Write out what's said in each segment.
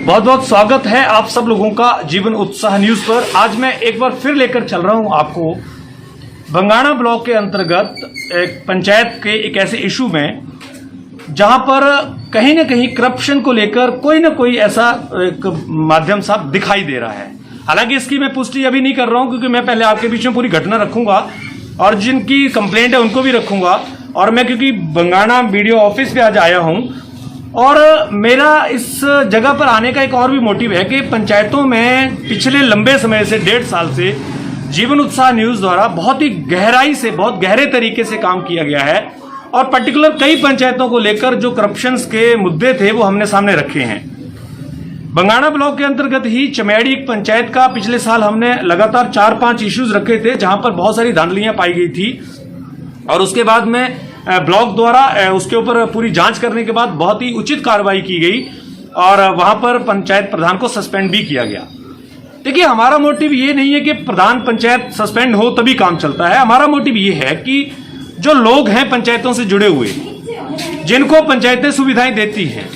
बहुत बहुत स्वागत है आप सब लोगों का जीवन उत्साह न्यूज पर। आज मैं एक बार फिर लेकर चल रहा हूं आपको बंगाणा ब्लॉक के अंतर्गत एक पंचायत के एक ऐसे इशू में जहां पर कहीं न कहीं करप्शन को लेकर कोई ना कोई ऐसा एक माध्यम साफ दिखाई दे रहा है। हालांकि इसकी मैं पुष्टि अभी नहीं कर रहा हूं क्योंकि मैं पहले आपके बीच में पूरी घटना रखूंगा और जिनकी कंप्लेंट है उनको भी रखूंगा। और मैं क्योंकि बंगाणा बीडीओ ऑफिस पे आज आया हूं और मेरा इस जगह पर आने का एक और भी मोटिव है कि पंचायतों में पिछले लंबे समय से 1.5 साल से जीवन उत्साह न्यूज द्वारा बहुत ही गहराई से बहुत गहरे तरीके से काम किया गया है और पर्टिकुलर कई पंचायतों को लेकर जो करप्शंस के मुद्दे थे वो हमने सामने रखे हैं। बंगाणा ब्लॉक के अंतर्गत ही चमेड़ी एक पंचायत का पिछले साल हमने लगातार 4-5 इश्यूज रखे थे जहां पर बहुत सारी धांधलियां पाई गई थी और उसके बाद में ब्लॉक द्वारा उसके ऊपर पूरी जांच करने के बाद बहुत ही उचित कार्रवाई की गई और वहां पर पंचायत प्रधान को सस्पेंड भी किया गया। देखिए, हमारा मोटिव ये नहीं है कि प्रधान पंचायत सस्पेंड हो तभी काम चलता है। हमारा मोटिव ये है कि जो लोग हैं पंचायतों से जुड़े हुए, जिनको पंचायतें सुविधाएं देती हैं,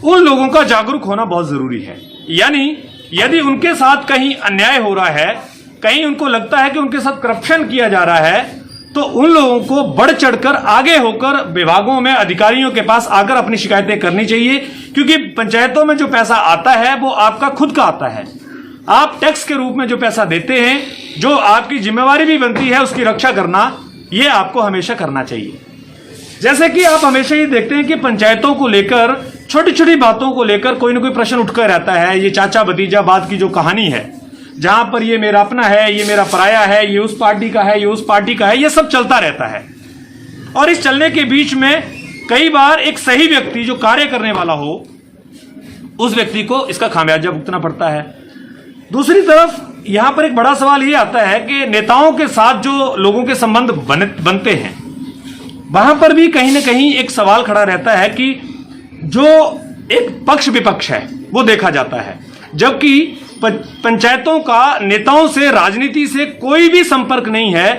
उन लोगों का जागरूक होना बहुत जरूरी है। यानी यदि उनके साथ कहीं अन्याय हो रहा है, कहीं उनको लगता है कि उनके साथ करप्शन किया जा रहा है, तो उन लोगों को बढ़ चढ़कर आगे होकर विभागों में अधिकारियों के पास आकर अपनी शिकायतें करनी चाहिए। क्योंकि पंचायतों में जो पैसा आता है वो आपका खुद का आता है। आप टैक्स के रूप में जो पैसा देते हैं, जो आपकी जिम्मेवारी भी बनती है उसकी रक्षा करना, ये आपको हमेशा करना चाहिए। जैसे कि आप हमेशा ये देखते हैं कि पंचायतों को लेकर छोटी छोटी बातों को लेकर कोई ना कोई प्रश्न उठकर रहता है। ये चाचा भतीजा बात की जो कहानी है, जहां पर ये मेरा अपना है, ये मेरा पराया है, ये उस पार्टी का है, ये उस पार्टी का है, ये सब चलता रहता है। और इस चलने के बीच में कई बार एक सही व्यक्ति जो कार्य करने वाला हो, उस व्यक्ति को इसका खामियाजा भुगतना पड़ता है। दूसरी तरफ यहां पर एक बड़ा सवाल ये आता है कि नेताओं के साथ जो लोगों के संबंध बनते हैं, वहां पर भी कहीं ना कहीं एक सवाल खड़ा रहता है कि जो एक पक्ष विपक्ष है वो देखा जाता है, जबकि पंचायतों का नेताओं से, राजनीति से कोई भी संपर्क नहीं है।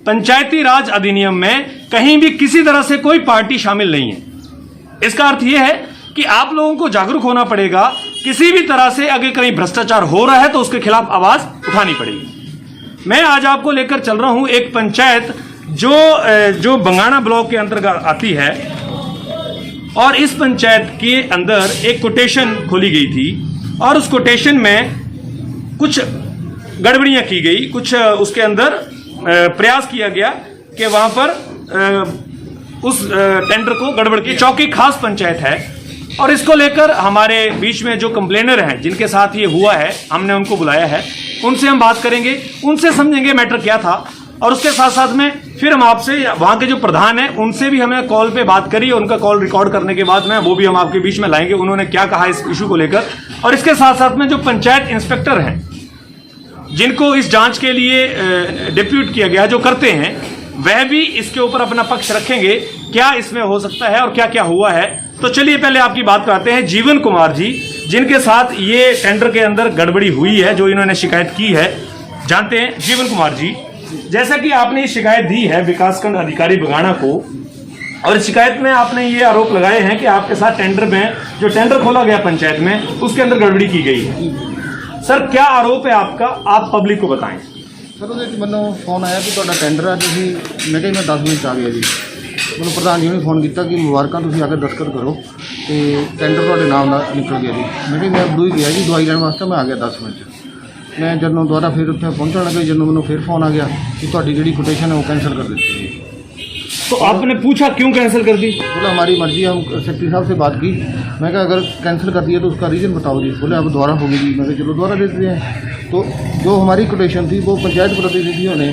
पंचायती राज अधिनियम में कहीं भी किसी तरह से कोई पार्टी शामिल नहीं है। इसका अर्थ यह है कि आप लोगों को जागरूक होना पड़ेगा। किसी भी तरह से अगर कहीं भ्रष्टाचार हो रहा है तो उसके खिलाफ आवाज उठानी पड़ेगी। मैं आज आपको लेकर चल रहा हूं एक पंचायत जो बंगाणा ब्लॉक के अंतर्गत आती है और इस पंचायत के अंदर एक कोटेशन खोली गई थी और उस कोटेशन में कुछ गड़बड़ियां की गई, कुछ उसके अंदर प्रयास किया गया कि वहां पर उस टेंडर को गड़बड़ की। चौकी खास पंचायत है और इसको लेकर हमारे बीच में जो कंप्लेनर हैं, जिनके साथ ये हुआ है, हमने उनको बुलाया है। उनसे हम बात करेंगे, उनसे समझेंगे मैटर क्या था और उसके साथ साथ में फिर हम आपसे वहां के जो प्रधान हैं उनसे भी हमने कॉल पे बात करी और उनका कॉल रिकॉर्ड करने के बाद में वो भी हम आपके बीच में लाएंगे, उन्होंने क्या कहा इस इशू को लेकर। और इसके साथ साथ में जो पंचायत इंस्पेक्टर हैं, जिनको इस जांच के लिए डिप्यूट किया गया, जो करते हैं, वह भी इसके ऊपर अपना पक्ष रखेंगे, क्या इसमें हो सकता है और क्या क्या हुआ है। तो चलिए पहले आपकी बात करते हैं जीवन कुमार जी, जिनके साथ ये टेंडर के अंदर गड़बड़ी हुई है, जो इन्होंने शिकायत की है। जानते हैं जीवन कुमार जी, जैसा कि आपने शिकायत दी है विकासखंड अधिकारी बंगाणा को और इस शिकायत में आपने ये आरोप लगाए हैं कि आपके साथ टेंडर में जो टेंडर खोला गया पंचायत में उसके अंदर गड़बड़ी की गई है। सर, क्या आरोप है आपका, आप पब्लिक को बताएं। सर, मैंने फोन आया कि ਤੁਹਾਡਾ ਟੈਂਡਰ ਹੈ, ਤੁਸੀਂ मैं कहा मैं 10 मिनट आ गया जी। ਮੈਨੂੰ ਪ੍ਰਧਾਨ ਜੀ ਨੇ ਫੋਨ ਕੀਤਾ ਕਿ ਮੁਬਾਰਕਾਂ, ਤੁਸੀਂ ਆ ਕੇ ਦਸਤਖਤ ਕਰੋ ਤੇ ਟੈਂਡਰ ਤੁਹਾਡੇ ਨਾਮ ਨਾਲ ਨਿਕਲ ਗਿਆ ਜੀ। मैं कहा मैं अबदू ही गया जी दवाई ਲੈਣ ਵਾਸਤੇ, मैं आ गया 10 मिनट। मैं ਜਦੋਂ ਦੁਬਾਰਾ ਫਿਰ ਉੱਥੇ ਪਹੁੰਚਣ ਲੱਗਾ, ਜਦੋਂ ਮੈਨੂੰ ਫਿਰ ਫੋਨ आ गया कि ਤੁਹਾਡੀ ਜਿਹੜੀ कोटेशन है वो कैंसिल कर दी है। तो आपने पूछा क्यों कैंसिल कर दी? बोला हमारी मर्जी, हम सेक्रेटरी साहब से बात की। मैं कहा अगर कैंसिल कर दिया तो उसका रीज़न बताओ जी। बोले अब दोबारा होगी जी। मैं कहा चलो दोबारा देते हैं। तो जो हमारी कोटेशन थी वो पंचायत प्रतिनिधियों ने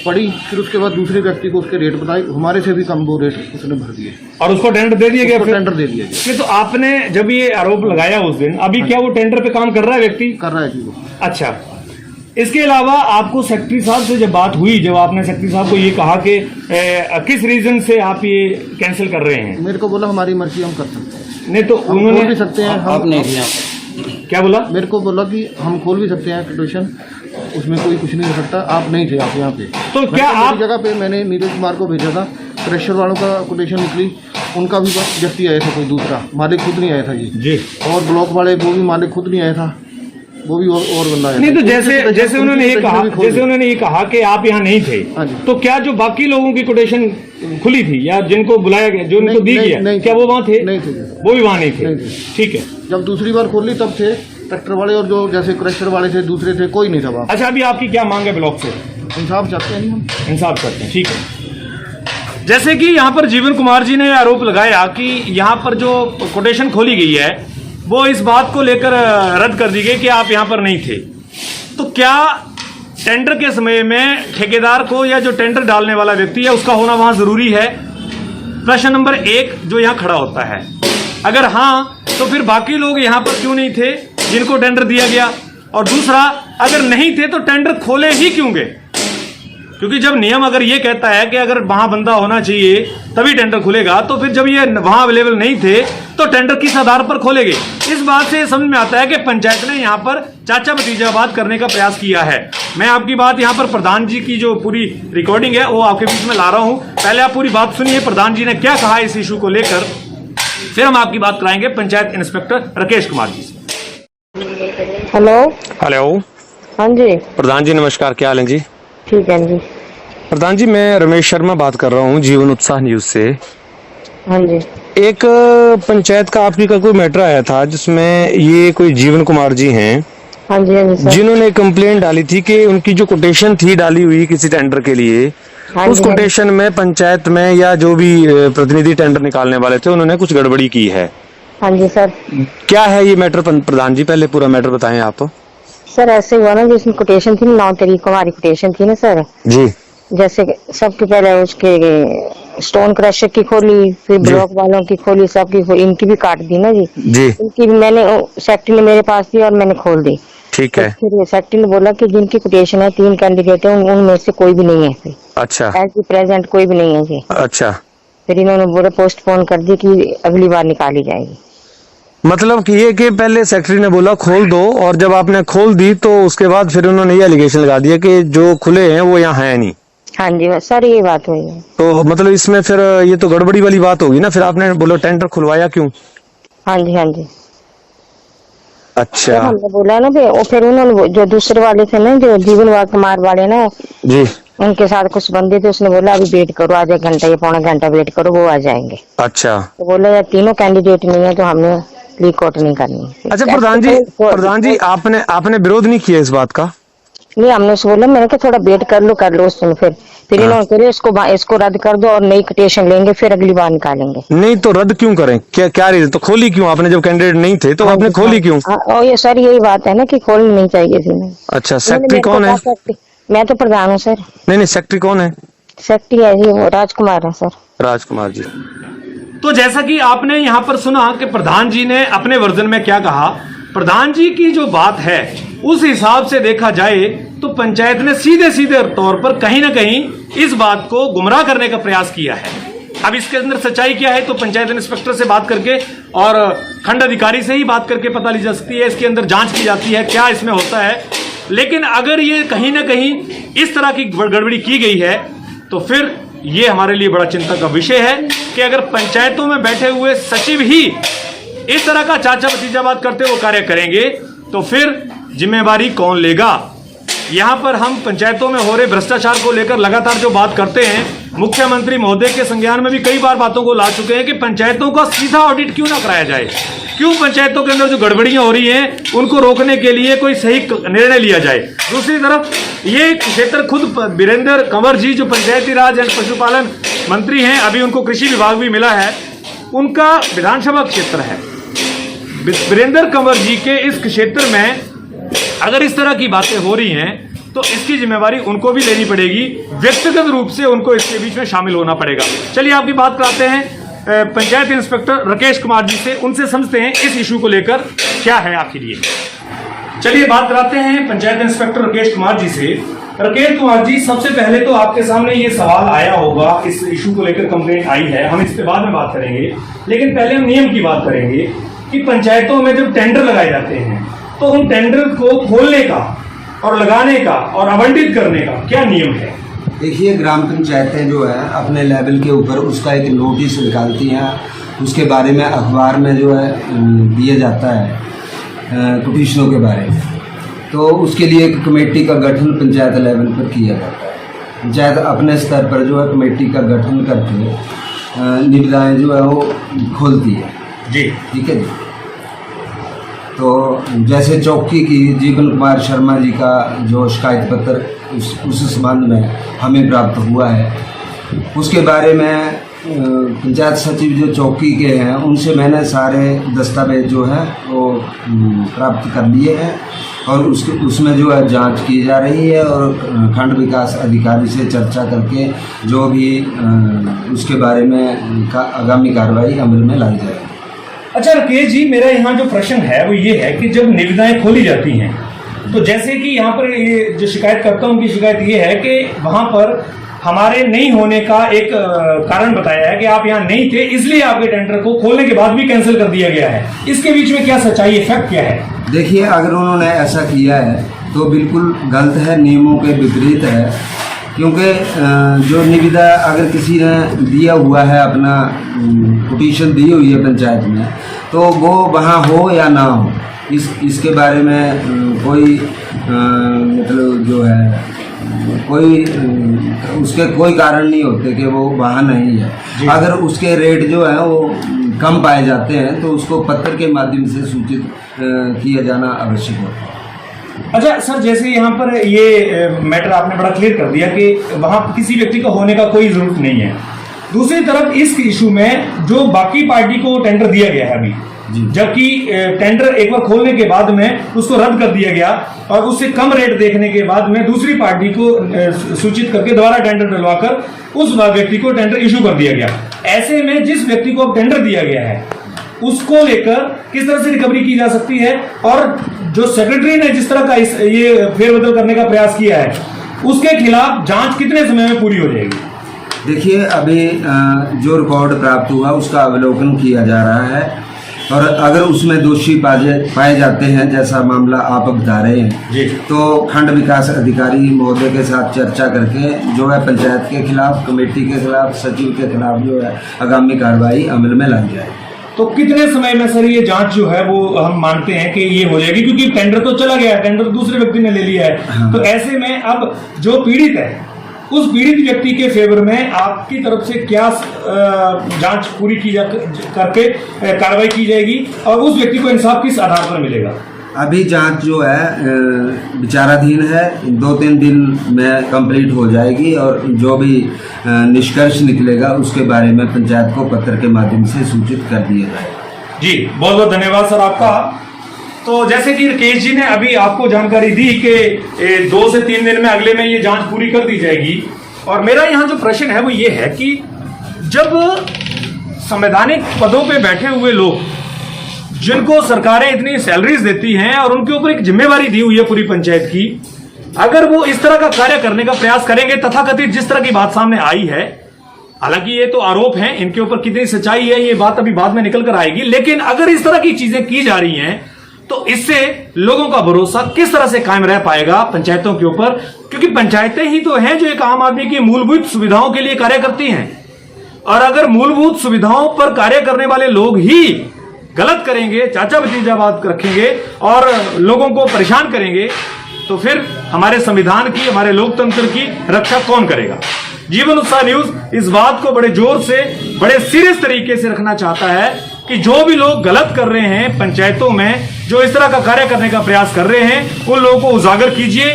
पढ़ी, फिर उसके बाद दूसरे व्यक्ति को उसके रेट बताए, हमारे से भी कम वो रेट उसने भर दिए और उसको टेंडर दे दिया गया। टेंडर दे दिया गया। तो आपने जब ये आरोप लगाया उस दिन, अभी क्या वो टेंडर पे काम कर रहा है व्यक्ति? कर रहा है जी वो। अच्छा, इसके अलावा आपको सेक्रेटरी साहब से जब बात हुई, जब आपने सेक्रेटरी साहब को ये कहा कि किस रीजन से आप ये कैंसिल कर रहे हैं? मेरे को बोला हमारी मर्जी, हम कर सकते हैं। नहीं तो उन्होंने खोल भी सकते हैं, हम नहीं। क्या बोला? मेरे को बोला कि हम खोल भी सकते हैं कोटेशन, उसमें कोई कुछ नहीं हो सकता। आप नहीं थे, आप यहाँ पे। तो क्या आप जगह पे मैंने नीरज कुमार को भेजा था, प्रेशर वालों का कोटेशन निकली, उनका भी व्यक्ति आया था, कोई दूसरा मालिक खुद नहीं आया था जी। और ब्लॉक वाले वो भी मालिक खुद नहीं आया था, वो भी और बंदा आया नहीं। था। तो जैसे उन्होंने ये कहा कि आप यहाँ नहीं थे, तो क्या जो बाकी लोगों की कोटेशन खुली थी या जिनको बुलाया गया, जो उनको दी गया, क्या वो वहाँ थे? नहीं थे, वो भी वहाँ नहीं थे। ठीक है। जब दूसरी बार खोली तब थे ट्रैक्टर वाले, और जो जैसे क्रशर वाले थे दूसरे थे, कोई नहीं था वहाँ। अच्छा, अभी आपकी क्या मांग है ब्लॉक से? इंसाफ चाहते हैं हम, इंसाफ करते हैं। ठीक है। जैसे कि यहाँ पर जीवन कुमार जी ने आरोप लगाया कि यहाँ पर जो कोटेशन खोली गई है वो इस बात को लेकर रद्द कर दी गई कि आप यहाँ पर नहीं थे। तो क्या टेंडर के समय में ठेकेदार को या जो टेंडर डालने वाला व्यक्ति है उसका होना वहां जरूरी है? प्रश्न नंबर 1 जो यहाँ खड़ा होता है। अगर हाँ, तो फिर बाकी लोग यहाँ पर क्यों नहीं थे जिनको टेंडर दिया गया? और दूसरा, अगर नहीं थे तो टेंडर खोले ही क्यों गए? क्योंकि जब नियम अगर ये कहता है कि अगर वहां बंदा होना चाहिए तभी टेंडर खुलेगा, तो फिर जब ये वहां अवेलेबल नहीं थे तो टेंडर किस आधार पर खोले गए? इस बात से समझ में आता है कि पंचायत ने यहाँ पर चाचा भतीजावाद करने का प्रयास किया है। मैं आपकी बात यहाँ पर प्रधान जी की जो पूरी रिकॉर्डिंग है वो आपके बीच में ला रहा हूँ। पहले आप पूरी बात सुनिए, प्रधान जी ने क्या कहा इस इशू को लेकर, फिर हम आपकी बात कराएंगे पंचायत इंस्पेक्टर राकेश कुमार जी से। हेलो। हेलो। हाँ जी। प्रधान जी नमस्कार, क्या हाल है जी? ठीक है जी। प्रधान जी, मैं रमेश शर्मा बात कर रहा हूँ जीवन उत्साह न्यूज से। हाँ जी। एक पंचायत का आपकी का कोई मैटर आया था जिसमें ये कोई जीवन कुमार जी हैं, हाँ जी। हाँ जी सर। जिन्होंने कंप्लेंट डाली थी कि उनकी जो कोटेशन थी डाली हुई किसी टेंडर के लिए, हाँ उस जी, कोटेशन में पंचायत में या जो भी प्रतिनिधि टेंडर निकालने वाले थे उन्होंने कुछ गड़बड़ी की है। हाँ जी सर। क्या है ये मैटर प्रधान जी? पहले पूरा मैटर बताएं आप। सर ऐसे हुआ ना, जिसमें कोटेशन थी 9 तारीख को हमारी कोटेशन थी ना सर। जी। जैसे सबके पहले उसके स्टोन क्रशर की खोली, फिर ब्लॉक वालों की खोली, सबकी खोली, इनकी भी काट दी ना जी। जी। इनकी भी मैंने सेक्रेटरी ने मेरे पास दी और मैंने खोल दी। ठीक है। तो फिर सेक्रेटरी ने बोला कि जिनकी कोटेशन है 3 कैंडिडेट है, उनमें से कोई भी नहीं है। अच्छा। एज प्रेजेंट कोई भी नहीं है जी। अच्छा। फिर इन्होंने बोला पोस्टपोन कर दी कि अगली बार निकाली जाएगी। मतलब कि ये कि पहले सेक्रेटरी ने बोला खोल दो, और जब आपने खोल दी तो उसके बाद फिर उन्होंने ये एलिगेशन लगा दिया कि जो खुले हैं वो यहाँ है नहीं। हाँ जी सर, ये बात हुई है। तो मतलब इसमें फिर ये तो गड़बड़ी वाली बात होगी ना। फिर आपने बोला टेंडर खुलवाया क्यों? हाँ जी। हाँ जी। अच्छा। हमने बोला ना फिर, और फिर उन्होंने जो दूसरे वाले थे ना, जो जीवन कुमार वाले ना जी, उनके साथ कुछ बंदे थे, उसने बोला अभी वेट करो, आधे घंटा या पौना घंटा वेट करो, वो आ जाएंगे। अच्छा। तो बोला यार तीनों कैंडिडेट नहीं है तो हमने लीक आउट नहीं करनी। अच्छा प्रधान जी आपने विरोध नहीं किया इस बात का? नहीं, हमने उसको बोला, मैंने कहा थोड़ा वेट कर लो उसमें। फिर इन्होंने कहा इसको रद्द कर दो और नई कोटेशन लेंगे, फिर अगली बार निकालेंगे। नहीं तो रद्द क्यों करें? क्या रीजन? तो खोली क्यों आपने? जब कैंडिडेट नहीं थे तो आपने खोली क्यों? और ये सर यही बात है ना कि खोलनी नहीं चाहिए थी। अच्छा, सेक्रेटरी कौन है? मैं तो प्रधान हूँ सर। नहीं, सेक्रेटरी कौन है? सेक्रेटरी है जी, वो राजकुमार है सर। राजकुमार जी। तो जैसा कि आपने यहाँ पर सुना कि प्रधान जी ने अपने वर्जन में क्या कहा। प्रधान जी की जो बात है उस हिसाब से देखा जाए तो पंचायत ने सीधे सीधे तौर पर कहीं ना कहीं इस बात को गुमराह करने का प्रयास किया है। अब इसके अंदर सच्चाई क्या है तो पंचायत इंस्पेक्टर से बात करके और खंड अधिकारी से ही बात करके पता ली जा सकती है। इसके अंदर जांच की जाती है क्या इसमें होता है। लेकिन अगर ये कहीं ना कहीं इस तरह की गड़बड़ी की गई है तो फिर ये हमारे लिए बड़ा चिंता का विषय है कि अगर पंचायतों में बैठे हुए सचिव ही इस तरह का चाचा भतीजावाद करते हुए कार्य करेंगे तो फिर जिम्मेवारी कौन लेगा? यहाँ पर हम पंचायतों में हो रहे भ्रष्टाचार को लेकर लगातार जो बात करते हैं, मुख्यमंत्री महोदय के संज्ञान में भी कई बार बातों को ला चुके हैं कि पंचायतों का सीधा ऑडिट क्यों ना कराया जाए, क्यों पंचायतों के अंदर जो गड़बड़ियां हो रही हैं उनको रोकने के लिए कोई सही निर्णय लिया जाए। दूसरी तरफ ये क्षेत्र खुद वीरेंद्र कंवर जी जो पंचायती राज एवं पशुपालन मंत्री हैं, अभी उनको कृषि विभाग भी मिला है, उनका विधानसभा क्षेत्र है। वीरेंद्र कंवर जी के इस क्षेत्र में अगर इस तरह की बातें हो रही हैं तो इसकी जिम्मेवारी उनको भी लेनी पड़ेगी, व्यक्तिगत रूप से उनको इसके बीच में शामिल होना पड़ेगा। चलिए आपकी बात कराते हैं पंचायत इंस्पेक्टर राकेश कुमार जी से, उनसे समझते हैं इस इशू को लेकर क्या है आखिर ये। चलिए बात कराते हैं पंचायत इंस्पेक्टर राकेश कुमार जी से। राकेश कुमार जी, सबसे पहले तो आपके सामने ये सवाल आया होगा, इस इशू को लेकर कंप्लेंट आई है, हम इस पे बाद में बात करेंगे, लेकिन पहले हम नियम की बात करेंगे कि पंचायतों में जब टेंडर लगाए जाते हैं तो उन टेंडर को खोलने का और लगाने का और आवंटित करने का क्या नियम है? देखिए, ग्राम पंचायतें जो है अपने लेवल के ऊपर उसका एक नोटिस निकालती हैं, उसके बारे में अखबार में जो है दिया जाता है पिटीशनों के बारे में। तो उसके लिए एक कमेटी का गठन पंचायत लेवल पर किया जाता है। पंचायत अपने स्तर पर जो है कमेटी का गठन करके निविदाएँ जो है वो खोलती है जी। ठीक है जी। तो जैसे चौकी की जीवन कुमार शर्मा जी का जो शिकायत पत्र उस संबंध में हमें प्राप्त हुआ है, उसके बारे में पंचायत सचिव जो चौकी के हैं उनसे मैंने सारे दस्तावेज जो है वो प्राप्त कर लिए हैं और उसमें जो है जांच की जा रही है और खंड विकास अधिकारी से चर्चा करके जो भी उसके बारे में आगामी कार्रवाई अमल में लाई जाएगी। अच्छा राकेश जी, मेरा यहाँ जो प्रश्न है वो ये है कि जब निविदाएं खोली जाती हैं तो जैसे कि यहाँ पर ये जो शिकायतकर्ता उनकी शिकायत ये है कि वहां पर हमारे नहीं होने का एक कारण बताया है कि आप यहाँ नहीं थे, इसलिए आपके टेंडर को खोलने के बाद भी कैंसिल कर दिया गया है। इसके बीच में क्या सच्चाई है, फैक्ट क्या है? देखिए, अगर उन्होंने ऐसा किया है तो बिल्कुल गलत है, नियमों के विपरीत है। क्योंकि जो निविदा अगर किसी ने दिया हुआ है, अपना पिटीशन दी हुई है पंचायत में, तो वो वहाँ हो या ना हो, इसके बारे में कोई मतलब जो है कोई उसके कोई कारण नहीं होते कि वो वहाँ नहीं है। अगर उसके रेट जो है वो कम पाए जाते हैं तो उसको पत्र के माध्यम से सूचित किया जाना आवश्यक होता है। अच्छा सर, जैसे यहाँ पर ये मैटर आपने बड़ा क्लियर कर दिया कि वहाँ किसी व्यक्ति का होने का कोई जरूरत नहीं है। दूसरी तरफ इस इशू में जो बाकी पार्टी को टेंडर दिया गया है अभी, जबकि टेंडर एक बार खोलने के बाद में उसको रद्द कर दिया गया और उससे कम रेट देखने के बाद में दूसरी पार्टी को सूचित करके दोबारा टेंडर डलवाकर उस व्यक्ति को टेंडर इशू कर दिया गया। ऐसे में जिस व्यक्ति को अब टेंडर दिया गया है उसको लेकर किस तरह से रिकवरी की जा सकती है, और जो सेक्रेटरी ने जिस तरह का ये फेरबदल करने का प्रयास किया है उसके खिलाफ जांच कितने समय में पूरी हो जाएगी? देखिए, अभी जो रिकॉर्ड प्राप्त हुआ उसका अवलोकन किया जा रहा है और अगर उसमें दोषी पाए जाते हैं, जैसा मामला आप बता रहे हैं, तो खंड विकास अधिकारी महोदय के साथ चर्चा करके जो है पंचायत के खिलाफ, कमेटी के खिलाफ, सचिव के खिलाफ जो है आगामी कार्रवाई अमल में लाई जाएगी। तो कितने समय में सर ये जांच जो है वो हम मानते हैं कि ये हो जाएगी? क्योंकि टेंडर तो चला गया है, टेंडर दूसरे व्यक्ति ने ले लिया है। हाँ। तो ऐसे में अब जो पीड़ित है उस पीड़ित व्यक्ति के फेवर में आपकी तरफ से क्या जांच पूरी की करके कार्रवाई की जाएगी और उस व्यक्ति को इंसाफ किस आधार पर मिलेगा? अभी जांच जो है विचाराधीन है, 2-3 दिन में कंप्लीट हो जाएगी और जो भी निष्कर्ष निकलेगा उसके बारे में पंचायत को पत्र के माध्यम से सूचित कर दिया जाएगा। जी, बहुत बहुत धन्यवाद सर आपका। तो जैसे कि राकेश जी ने अभी आपको जानकारी दी कि 2 से 3 दिन में अगले में ये जांच पूरी कर दी जाएगी, और मेरा यहाँ जो प्रश्न है वो ये है कि जब संवैधानिक पदों पे बैठे हुए लोग, जिनको सरकारें इतनी सैलरीज देती हैं और उनके ऊपर एक जिम्मेवारी दी हुई है पूरी पंचायत की, अगर वो इस तरह का कार्य करने का प्रयास करेंगे, तथाकथित जिस तरह की बात सामने आई है, हालांकि ये तो आरोप हैं, इनके ऊपर कितनी सच्चाई है ये बात अभी बाद में निकल कर आएगी, लेकिन अगर इस तरह की चीजें की जा रही हैं तो इससे लोगों का भरोसा किस तरह से कायम रह पाएगा पंचायतों के ऊपर? क्योंकि पंचायतें ही तो हैं जो एक आम आदमी की मूलभूत सुविधाओं के लिए कार्य करती हैं, और अगर मूलभूत सुविधाओं पर कार्य करने वाले लोग ही गलत करेंगे, चाचा भतीजावाद रखेंगे और लोगों को परेशान करेंगे, तो फिर हमारे संविधान की, हमारे लोकतंत्र की रक्षा कौन करेगा? जीवन उत्साह न्यूज इस बात को बड़े जोर से, बड़े सीरियस तरीके से रखना चाहता है कि जो भी लोग गलत कर रहे हैं पंचायतों में, जो इस तरह का कार्य करने का प्रयास कर रहे हैं, उन लोगों को उजागर कीजिए,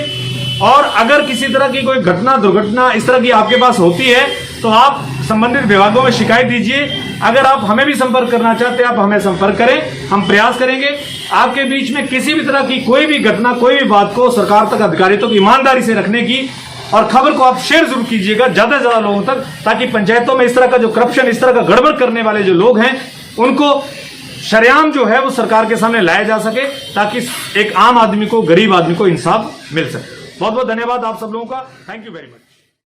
और अगर किसी तरह की कोई घटना, दुर्घटना इस तरह की आपके पास होती है तो आप संबंधित विभागों में शिकायत दीजिए। अगर आप हमें भी संपर्क करना चाहते हैं, आप हमें संपर्क करें, हम प्रयास करेंगे आपके बीच में किसी भी तरह की कोई भी घटना, कोई भी बात को सरकार तक, अधिकारियों तक ईमानदारी से रखने की, और खबर को आप शेयर जरूर कीजिएगा ज्यादा से ज्यादा लोगों तक, ताकि पंचायतों में इस तरह का जो करप्शन, इस तरह का गड़बड़ करने वाले जो लोग हैं उनको शरेआम जो है वो सरकार के सामने लाया जा सके, ताकि एक आम आदमी को, गरीब आदमी को इंसाफ मिल सके। बहुत बहुत धन्यवाद आप सब लोगों का। Thank you very much.